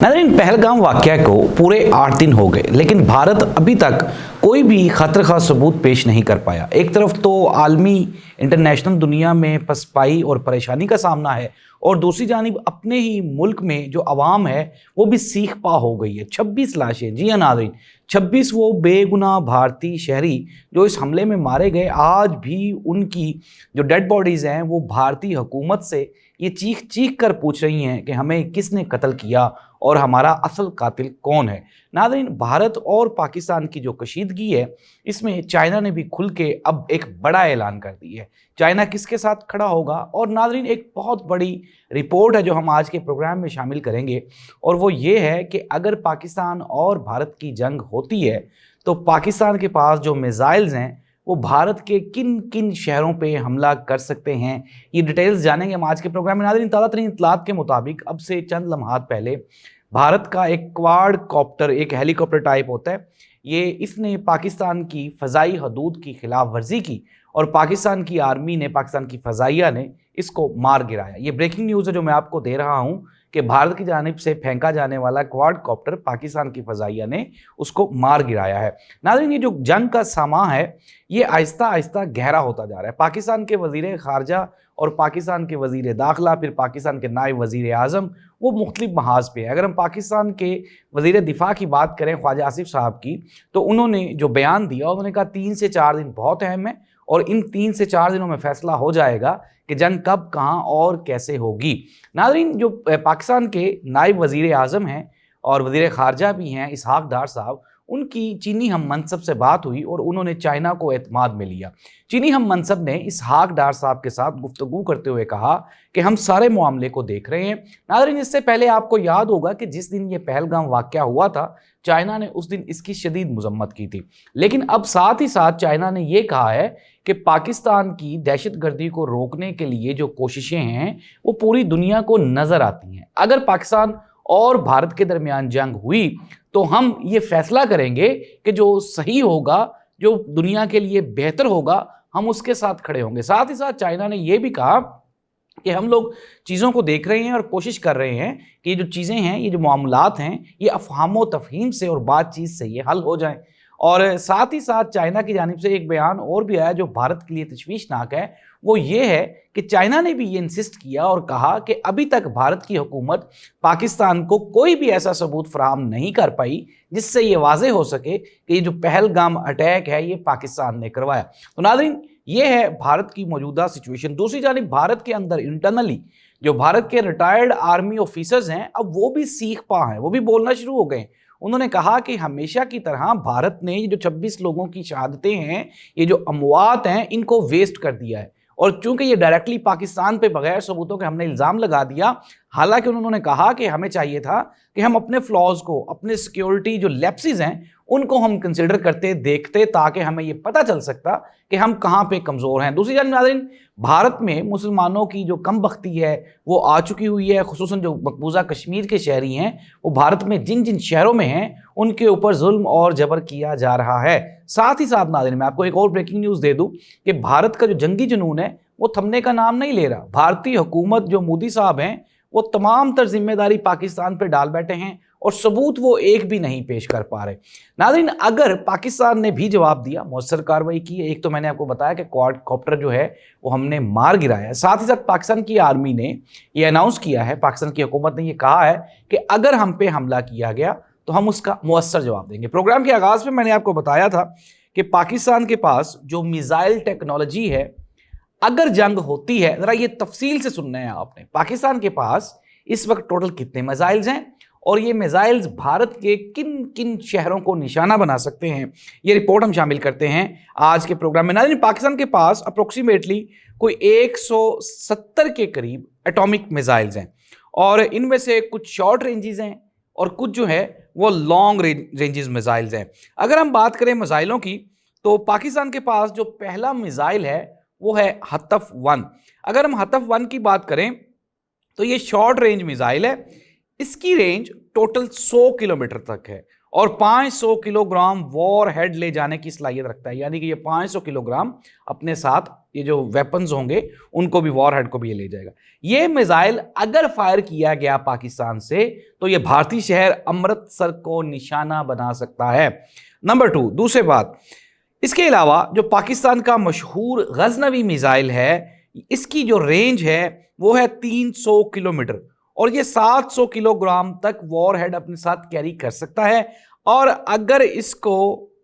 नाज़रीन, पहलगाम वाक़या को पूरे 8 दिन हो गए, लेकिन भारत अभी तक कोई भी खतरे का सबूत पेश नहीं कर पाया। एक तरफ तो आलमी इंटरनेशनल दुनिया में पसपाई और परेशानी का सामना है, और दूसरी जानिब अपने ही मुल्क में जो अवाम है वो भी सीख पा हो गई है। 26 लाशें, जी हाँ नाज़रीन, 26 वो बेगुनाह भारतीय शहरी जो इस हमले में मारे गए, आज भी उनकी जो डेड बॉडीज़ हैं वो भारतीय हुकूमत से ये चीख चीख कर पूछ रही हैं कि हमें किसने कत्ल किया और हमारा असल कातिल कौन है। नाज़रीन, भारत और पाकिस्तान की जो कशीदगी है, इसमें चाइना ने भी खुल के अब एक बड़ा ऐलान कर दिया है। चाइना किसके साथ खड़ा होगा, और नाज़रीन एक बहुत बड़ी रिपोर्ट है जो हम आज के प्रोग्राम में शामिल करेंगे, और वो ये है कि अगर पाकिस्तान और भारत की जंग होती है तो पाकिस्तान के पास जो मिसाइल्स हैं वो भारत के किन किन शहरों पे हमला कर सकते हैं। ये डिटेल्स जानेंगे हम आज के प्रोग्राम में। नाज़रीन, ताज़ा तरीन इत्तलात के मुताबिक अब से चंद लम्हात पहले भारत का एक क्वाड कॉप्टर, एक हेलीकॉप्टर टाइप होता है, इसने पाकिस्तान की फ़ज़ाई हदूद की खिलाफ वर्जी की, और पाकिस्तान की आर्मी ने, पाकिस्तान की फ़ज़ाइया ने इसको मार गिराया। ये ब्रेकिंग न्यूज़ है जो मैं आपको दे रहा हूँ कि भारत की जानिब से फेंका जाने वाला क्वाड कॉप्टर पाकिस्तान की फ़ज़ाइया ने उसको मार गिराया है। नाज़रीन, ये जो जंग का सामा है ये आहिस्ता आहिस्ता गहरा होता जा रहा है। पाकिस्तान के वज़ीर ख़ारजा और पाकिस्तान के वज़ीर दाखिला, फिर पाकिस्तान के नायब वज़ीर आज़म, वो मुख्तलिफ महाज पे है। अगर हम पाकिस्तान के वज़ीर दिफा की बात करें, ख्वाजा आसिफ साहब की, तो उन्होंने जो बयान दिया, उन्होंने कहा 3 से 4 दिन बहुत अहम है, और इन 3 से 4 दिनों में फ़ैसला हो जाएगा कि जंग कब, कहाँ और कैसे होगी। नाज़रीन, जो पाकिस्तान के नायब वज़ीर आज़म हैं और वज़ीर ख़ारजा भी हैं, इसहाक़ डार साहब, उनकी चीनी हम मनसब से बात हुई और उन्होंने चाइना को एतमाद में लिया। चीनी हम मनसब ने इसहाक़ डार साहब के साथ गुफ्तगू करते हुए कहा कि हम सारे मामले को देख रहे हैं। नाज़रीन, इससे पहले आपको याद होगा कि जिस दिन ये पहलगाम वाक़या हुआ था, चाइना ने उस दिन इसकी शदीद मज़म्मत की थी, लेकिन अब साथ ही साथ चाइना ने यह कहा है कि पाकिस्तान की दहशतगर्दी को रोकने के लिए जो कोशिशें हैं वो पूरी दुनिया को नज़र आती हैं। अगर पाकिस्तान और भारत के दरमियान जंग हुई तो हम ये फैसला करेंगे कि जो सही होगा, जो दुनिया के लिए बेहतर होगा, हम उसके साथ खड़े होंगे। साथ ही साथ चाइना ने यह भी कहा कि हम लोग चीज़ों को देख रहे हैं और कोशिश कर रहे हैं कि ये जो चीज़ें हैं, ये जो मामलात हैं, ये अफ़हाम व तफ़हीम से और बातचीत से ये हल हो जाएं। और साथ ही साथ चाइना की जानिब से एक बयान और भी आया जो भारत के लिए तशवीशनाक है। वो ये है कि चाइना ने भी ये इंसिस्ट किया और कहा कि अभी तक भारत की हुकूमत पाकिस्तान को कोई भी ऐसा सबूत फराहम नहीं कर पाई जिससे ये वाज़ेह हो सके कि ये जो पहलगाम अटैक है ये पाकिस्तान ने करवाया। तो नाज़रीन, ये है भारत की मौजूदा सिचुएशन। दूसरी जानिब भारत के अंदर इंटरनली जो भारत के रिटायर्ड आर्मी ऑफिसर्स हैं, अब वो भी सीख पा हैं, वो भी बोलना शुरू हो गए। उन्होंने कहा कि हमेशा की तरह भारत ने ये जो 26 लोगों की शहादतें हैं, ये जो अमवात हैं, इनको वेस्ट कर दिया है, और चूंकि ये डायरेक्टली पाकिस्तान पे बगैर सबूतों के हमने इल्ज़ाम लगा दिया। हालांकि उन्होंने कहा कि हमें चाहिए था कि हम अपने फ्लॉज को, अपने सिक्योरिटी जो लैप्सेस हैं, उनको हम कंसिडर करते, देखते, ताकि हमें ये पता चल सकता कि हम कहाँ पे कमज़ोर हैं। दूसरी जानब नाज़रीन, भारत में मुसलमानों की जो कम बख्ती है वो आ चुकी हुई है, खुसूसन जो मकबूजा कश्मीर के शहरी हैं, वो भारत में जिन जिन शहरों में हैं उनके ऊपर जुल्म और जबर किया जा रहा है। साथ ही साथ नाज़रीन, मैं आपको एक और ब्रेकिंग न्यूज़ दे दूँ कि भारत का जो जंगी जुनून है वो थमने का नाम नहीं ले रहा। भारतीय हुकूमत, जो मोदी साहब हैं, वो तमाम तर जिम्मेदारी पाकिस्तान पर डाल बैठे हैं और सबूत वो एक भी नहीं पेश कर पा रहे। नाज़रीन, अगर पाकिस्तान ने भी जवाब दिया, मौसर कार्रवाई की, एक तो मैंने आपको बताया कि क्वाड कॉप्टर जो है वो हमने मार गिराया है, साथ ही साथ पाकिस्तान की आर्मी ने ये अनाउंस किया है, पाकिस्तान की हुकूमत ने ये कहा है कि अगर हम पे हमला किया गया तो हम उसका मुअस्सर जवाब देंगे। प्रोग्राम के आगाज़ में मैंने आपको बताया था कि पाकिस्तान के पास जो मिसाइल टेक्नोलॉजी है, अगर जंग होती है, ज़रा ये तफसील से सुनना है आपने। पाकिस्तान के पास इस वक्त टोटल कितने मिसाइल्स हैं और ये मिसाइल्स भारत के किन किन शहरों को निशाना बना सकते हैं, ये रिपोर्ट हम शामिल करते हैं आज के प्रोग्राम में। नाज़रीन, पाकिस्तान के पास अप्रोक्सीमेटली कोई 170 के करीब एटॉमिक मिसाइल्स हैं, और इनमें से कुछ शॉर्ट रेंजेस हैं और कुछ जो है वो लॉन्ग रेंजेस मिसाइल्स हैं। अगर हम बात करें मिसाइलों की, तो पाकिस्तान के पास जो पहला मिसाइल है वो है हतफ-1। अगर हम हतफ-1 की बात करें तो ये शॉर्ट रेंज मिसाइल है। इसकी रेंज टोटल 100 किलोमीटर तक है, اور 500 کلو گرام وار ہیڈ لے جانے کی صلاحیت رکھتا ہے، یعنی کہ یہ 500 کلو گرام اپنے ساتھ یہ جو ویپنز ہوں گے ان کو بھی، وار ہیڈ کو بھی یہ لے جائے گا۔ یہ میزائل اگر فائر کیا گیا پاکستان سے تو یہ بھارتی شہر امرتسر کو نشانہ بنا سکتا ہے۔ نمبر 2، دوسرے بات، اس کے علاوہ جو پاکستان کا مشہور غزنوی میزائل ہے، اس کی جو رینج ہے وہ ہے 300 کلومیٹر، اور یہ 700 کلو گرام تک وار ہیڈ اپنے ساتھ کیری کر سکتا ہے، اور اگر اس کو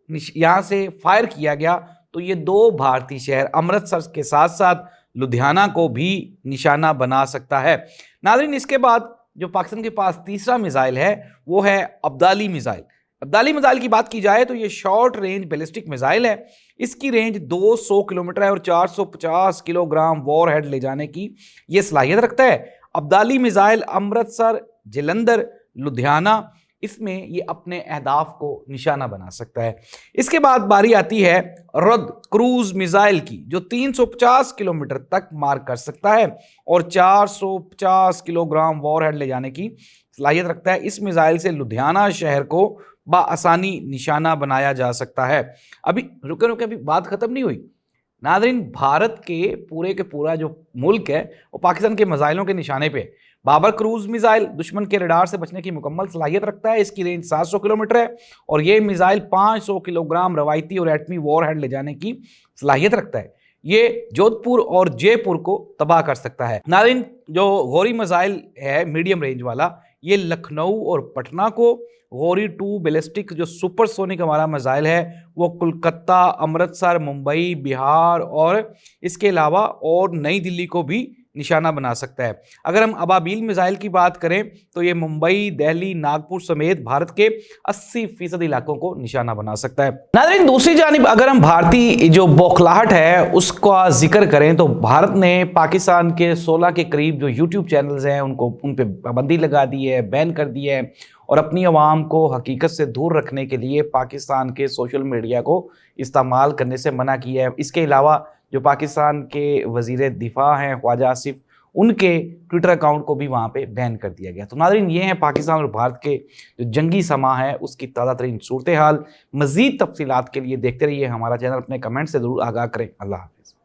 یہاں سے فائر کیا گیا تو یہ 2 بھارتی شہر امرتسر کے ساتھ ساتھ لدھیانہ کو بھی نشانہ بنا سکتا ہے۔ ناظرین، اس کے بعد جو پاکستان کے پاس تیسرا میزائل ہے وہ ہے ابدالی میزائل۔ ابدالی میزائل کی بات کی جائے تو یہ شارٹ رینج بیلسٹک میزائل ہے، اس کی رینج 200 کلومیٹر ہے اور 450 کلو گرام وار ہیڈ لے جانے کی یہ صلاحیت رکھتا ہے۔ ابدالی میزائل امرتسر، جلندر، لدھیانہ، اس میں یہ اپنے اہداف کو نشانہ بنا سکتا ہے۔ اس کے بعد باری آتی ہے رد کروز میزائل کی، جو 350 کلومیٹر تک مار کر سکتا ہے اور 450 کلو گرام وار ہیڈ لے جانے کی صلاحیت رکھتا ہے۔ اس میزائل سے لدھیانہ شہر کو بآسانی نشانہ بنایا جا سکتا ہے۔ ابھی ابھی بات ختم نہیں ہوئی ناظرین، بھارت کے پورا جو ملک ہے وہ پاکستان کے میزائلوں کے نشانے پہ۔ بابر کروز میزائل دشمن کے ریڈار سے بچنے کی مکمل صلاحیت رکھتا ہے، اس کی رینج 700 کلومیٹر ہے اور یہ میزائل 500 کلو گرام روایتی اور ایٹمی وار ہیڈ لے جانے کی صلاحیت رکھتا ہے۔ یہ جودھ پور اور جے پور کو تباہ کر سکتا ہے۔ ناظرین، جو غوری میزائل ہے میڈیم رینج والا، یہ لکھنؤ اور پٹنہ کو، غوری 2 بیلسٹک جو سپر سونک ہمارا میزائل ہے وہ کلکتہ، امرتسر، ممبئی، بہار اور اس کے علاوہ اور نئی دلی کو بھی نشانہ بنا سکتا ہے۔ اگر ہم ابابیل میزائل کی بات کریں تو یہ ممبئی، دہلی، ناگپور سمیت بھارت کے 80% علاقوں کو نشانہ بنا سکتا ہے۔ ناظرین، دوسری جانب اگر ہم بھارتی جو بوکھلاہٹ ہے اس کا ذکر کریں تو بھارت نے پاکستان کے 16 کے قریب جو یوٹیوب چینلز ہیں ان پہ پابندی لگا دی ہے، بین کر دی ہے، اور اپنی عوام کو حقیقت سے دور رکھنے کے لیے پاکستان کے سوشل میڈیا کو استعمال کرنے سے منع کیا ہے۔ اس کے علاوہ جو پاکستان کے وزیر دفاع ہیں خواجہ آصف، ان کے ٹویٹر اکاؤنٹ کو بھی وہاں پہ بین کر دیا گیا۔ تو ناظرین، یہ ہیں پاکستان اور بھارت کے جو جنگی سماح ہے اس کی تازہ ترین صورتحال۔ مزید تفصیلات کے لیے دیکھتے رہیے ہمارا چینل، اپنے کمنٹ سے ضرور آگاہ کریں۔ اللہ حافظ۔